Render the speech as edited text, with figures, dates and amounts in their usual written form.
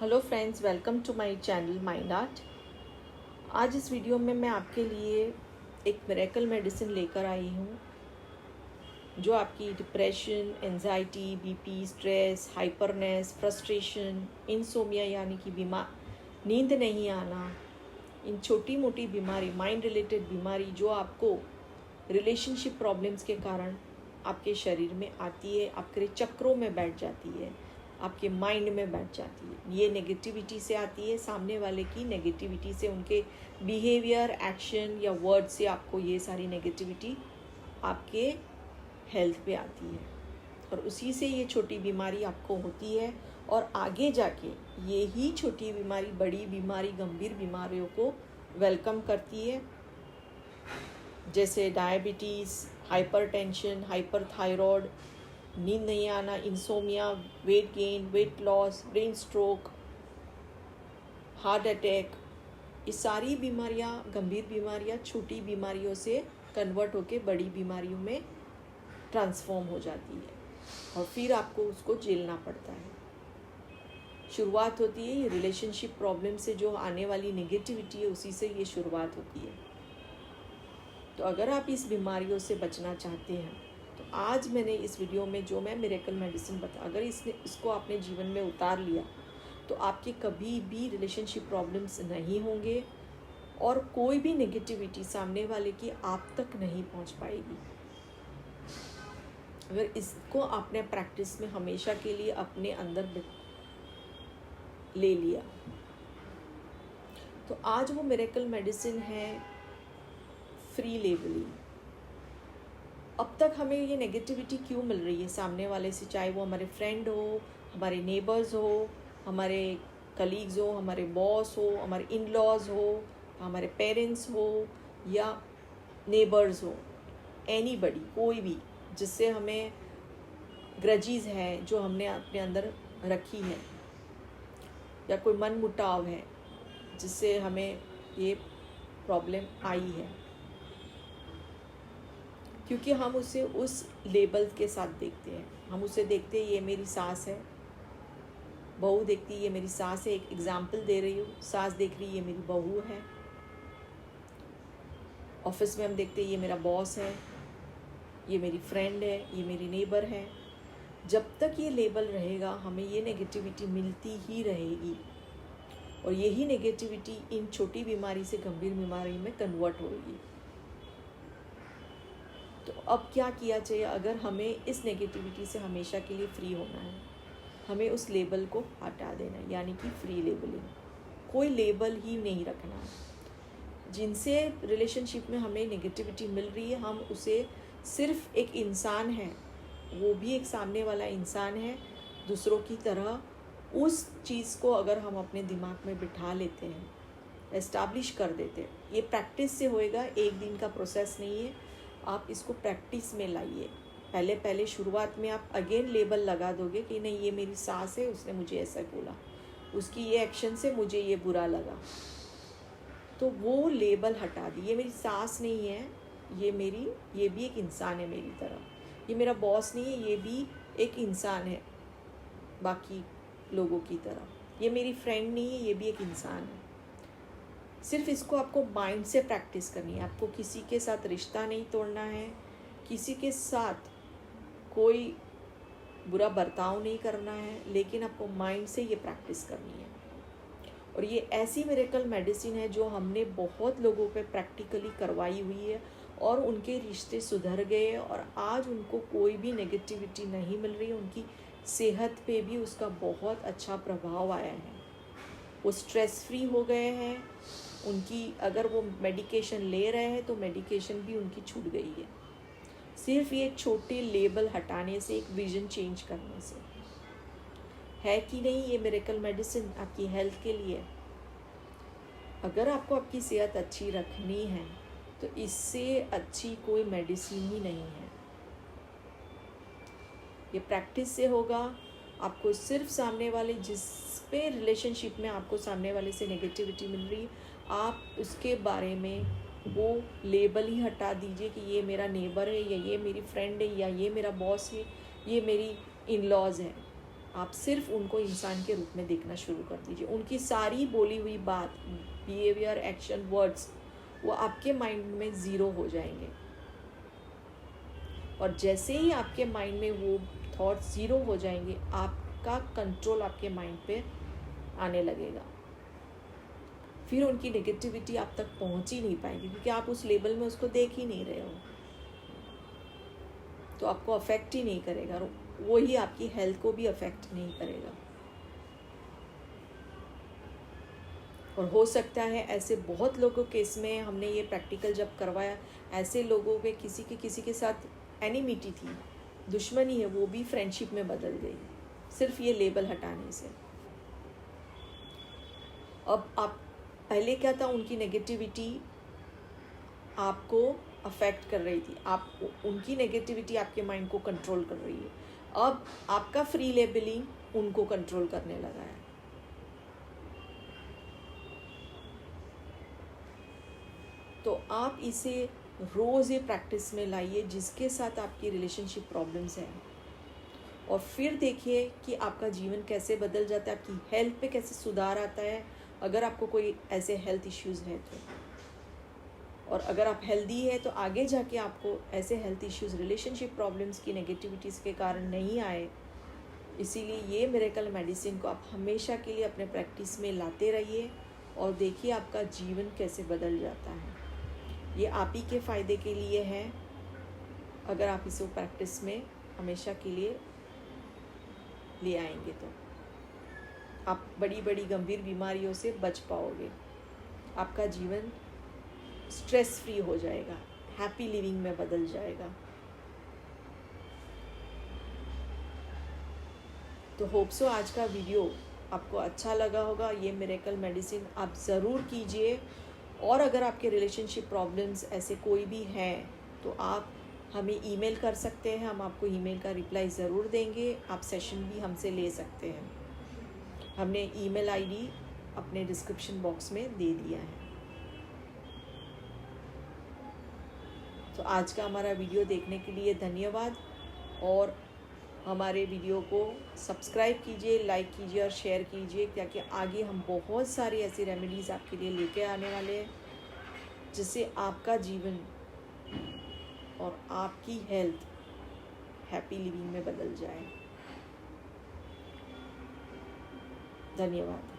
Hello friends, welcome to my channel Mind Art. आज इस video में मैं आपके लिए एक मिरेकल मेडिसिन लेकर आई हूँ जो आपकी depression, anxiety, BP, stress, hyperness, frustration, insomnia यानी कि नींद नहीं आना, इन छोटी मोटी बीमारी, माइंड रिलेटेड बीमारी जो आपको रिलेशनशिप प्रॉब्लम्स के कारण आपके शरीर में आती है, आपके चक्रों में बैठ जाती है, आपके माइंड में बैठ जाती है। ये नेगेटिविटी से आती है, सामने वाले की नेगेटिविटी से, उनके बिहेवियर, एक्शन या वर्ड से आपको ये सारी नेगेटिविटी आपके हेल्थ पे आती है और उसी से ये छोटी बीमारी आपको होती है और आगे जाके ये ही छोटी बीमारी बड़ी बीमारी, गंभीर बीमारियों को वेलकम करती है, जैसे डायबिटीज़, हाइपरटेंशन, हाइपरथायरॉयड, नींद नहीं आना, insomnia, weight gain, weight loss, brain stroke, heart attack. ये सारी बीमारियां, गंभीर बीमारियां छोटी बीमारियों से कन्वर्ट होकर बड़ी बीमारियों में ट्रांसफॉर्म हो जाती है और फिर आपको उसको झेलना पड़ता है। शुरुआत होती है ये रिलेशनशिप प्रॉब्लम से, जो आने वाली नेगेटिविटी है उसी से ये शुरुआत होती है। तो अगर आप इस बीमारियों से बचना चाहते हैं तो आज मैंने इस वीडियो में जो मैं मिरेकल मेडिसिन अगर इसको आपने जीवन में उतार लिया तो आपके कभी भी रिलेशनशिप प्रॉब्लम्स नहीं होंगे और कोई भी नेगेटिविटी सामने वाले की आप तक नहीं पहुंच पाएगी। अगर इसको आपने प्रैक्टिस में हमेशा के लिए अपने अंदर ले लिया तो आज वो मिरेकल मेडिसिन है फ्री लेबलिंग। अब तक हमें ये नेगेटिविटी क्यों मिल रही है सामने वाले से, चाहे वो हमारे फ्रेंड हो, हमारे नेबर्स हो, हमारे कलीग्स हो, हमारे बॉस हो, हमारे इन लॉज हो, हमारे पेरेंट्स हो या नेबर्स हो, एनीबडी, कोई भी जिससे हमें ग्रजीज है जो हमने अपने अंदर रखी है, या कोई मन मुटाव है जिससे हमें ये प्रॉब्लम आई है, क्योंकि हम उसे उस लेबल के साथ देखते हैं। हम उसे देखते हैं ये मेरी सास है, बहू देखती है ये मेरी सास है, एक एग्जाम्पल दे रही हूँ, सास देख रही है ये मेरी बहू है। ऑफिस में हम देखते हैं ये मेरा बॉस है, ये मेरी फ्रेंड है, ये मेरी नेबर है। जब तक ये लेबल रहेगा हमें ये नेगेटिविटी मिलती ही रहेगी और यही नेगेटिविटी इन छोटी बीमारी से गंभीर बीमारी में कन्वर्ट होगी। तो अब क्या किया चाहिए? अगर हमें इस नेगेटिविटी से हमेशा के लिए फ्री होना है, हमें उस लेबल को हटा देना है, यानी कि फ्री लेबलिंग। कोई लेबल ही नहीं रखना है। जिनसे रिलेशनशिप में हमें नेगेटिविटी मिल रही है हम उसे सिर्फ एक इंसान है, वो भी एक सामने वाला इंसान है दूसरों की तरह, उस चीज़ को अगर हम अपने दिमाग में बिठा लेते हैं, एस्टैब्लिश कर देते हैं, ये प्रैक्टिस से होएगा, एक दिन का प्रोसेस नहीं है। आप इसको प्रैक्टिस में लाइए। पहले शुरुआत में आप अगेन लेबल लगा दोगे कि नहीं ये मेरी सास है, उसने मुझे ऐसा बोला, उसकी ये एक्शन से मुझे ये बुरा लगा, तो वो लेबल हटा दी। ये मेरी सास नहीं है, ये भी एक इंसान है मेरी तरह। ये मेरा बॉस नहीं है, ये भी एक इंसान है बाकी लोगों की तरह। ये मेरी फ्रेंड नहीं है, ये भी एक इंसान है। सिर्फ इसको आपको माइंड से प्रैक्टिस करनी है। आपको किसी के साथ रिश्ता नहीं तोड़ना है, किसी के साथ कोई बुरा बर्ताव नहीं करना है, लेकिन आपको माइंड से ये प्रैक्टिस करनी है। और ये ऐसी मिरेकल मेडिसिन है जो हमने बहुत लोगों पे प्रैक्टिकली करवाई हुई है और उनके रिश्ते सुधर गए और आज उनको कोई भी नेगेटिविटी नहीं मिल रही है। उनकी सेहत पे भी उसका बहुत अच्छा प्रभाव आया है। वो स्ट्रेस फ्री हो गए हैं। उनकी अगर वो मेडिकेशन ले रहे हैं तो मेडिकेशन भी उनकी छूट गई है, सिर्फ ये छोटे लेबल हटाने से, एक विजन चेंज करने से। है कि नहीं ये मिरेकल मेडिसिन आपकी हेल्थ के लिए? अगर आपको आपकी सेहत अच्छी रखनी है तो इससे अच्छी कोई मेडिसिन ही नहीं है। ये प्रैक्टिस से होगा। आपको सिर्फ सामने वाले जिस पे रिलेशनशिप में आपको सामने वाले से नेगेटिविटी मिल रही है, आप उसके बारे में वो लेबल ही हटा दीजिए कि ये मेरा नेबर है, या ये मेरी फ्रेंड है, या ये मेरा बॉस है, ये मेरी इन लॉज है। आप सिर्फ उनको इंसान के रूप में देखना शुरू कर दीजिए। उनकी सारी बोली हुई बात, बिहेवियर, एक्शन, वर्ड्स, वो आपके माइंड में ज़ीरो हो जाएंगे। और जैसे ही आपके माइंड में वो थॉट्स ज़ीरो हो जाएंगे, आपका कंट्रोल आपके माइंड पे आने लगेगा। फिर उनकी नेगेटिविटी आप तक पहुंच ही नहीं पाएगी, क्योंकि आप उस लेवल में उसको देख ही नहीं रहे हो, तो आपको अफेक्ट ही नहीं करेगा, और वो ही आपकी हेल्थ को भी अफेक्ट नहीं करेगा। और हो सकता है ऐसे बहुत लोगों के केस में हमने ये प्रैक्टिकल जब करवाया, ऐसे लोगों पे किसी के साथ एनिमिटी थी, दुश्मनी है, वो भी फ्रेंडशिप में बदल गई सिर्फ ये लेबल हटाने से। अब आप पहले क्या था, उनकी नेगेटिविटी आपको अफेक्ट कर रही थी, आप उनकी नेगेटिविटी आपके माइंड को कंट्रोल कर रही है। अब आपका फ्री लेबलिंग उनको कंट्रोल करने लगा है। तो आप इसे रोज़ ये प्रैक्टिस में लाइए जिसके साथ आपकी रिलेशनशिप प्रॉब्लम्स हैं, और फिर देखिए कि आपका जीवन कैसे बदल जाता है, आपकी हेल्थ पे कैसे सुधार आता है, अगर आपको कोई ऐसे हेल्थ इश्यूज़ हैं तो। और अगर आप हेल्दी है तो आगे जाके आपको ऐसे हेल्थ इश्यूज़, रिलेशनशिप प्रॉब्लम्स की नेगेटिविटीज़ के कारण नहीं आए। इसीलिए ये मिरेकल मेडिसिन को आप हमेशा के लिए अपने प्रैक्टिस में लाते रहिए, और देखिए आपका जीवन कैसे बदल जाता है। ये आप ही के फ़ायदे के लिए है, अगर आप इसे प्रैक्टिस में हमेशा के लिए ले आएंगे तो आप बड़ी बड़ी गंभीर बीमारियों से बच पाओगे, आपका जीवन स्ट्रेस फ्री हो जाएगा, हैप्पी लिविंग में बदल जाएगा। तो होप सो आज का वीडियो आपको अच्छा लगा होगा। ये मिरेकल मेडिसिन आप ज़रूर कीजिए, और अगर आपके रिलेशनशिप प्रॉब्लम्स ऐसे कोई भी हैं तो आप हमें ईमेल कर सकते हैं, हम आपको ईमेल का रिप्लाई ज़रूर देंगे। आप सेशन भी हमसे ले सकते हैं, हमने ईमेल आईडी अपने डिस्क्रिप्शन बॉक्स में दे दिया है। तो आज का हमारा वीडियो देखने के लिए धन्यवाद, और हमारे वीडियो को सब्सक्राइब कीजिए, लाइक कीजिए और शेयर कीजिए, ताकि आगे हम बहुत सारी ऐसी रेमेडीज़ आपके लिए लेके आने वाले हैं, जिससे आपका जीवन और आपकी हेल्थ हैप्पी लिविंग में बदल जाए। धन्यवाद।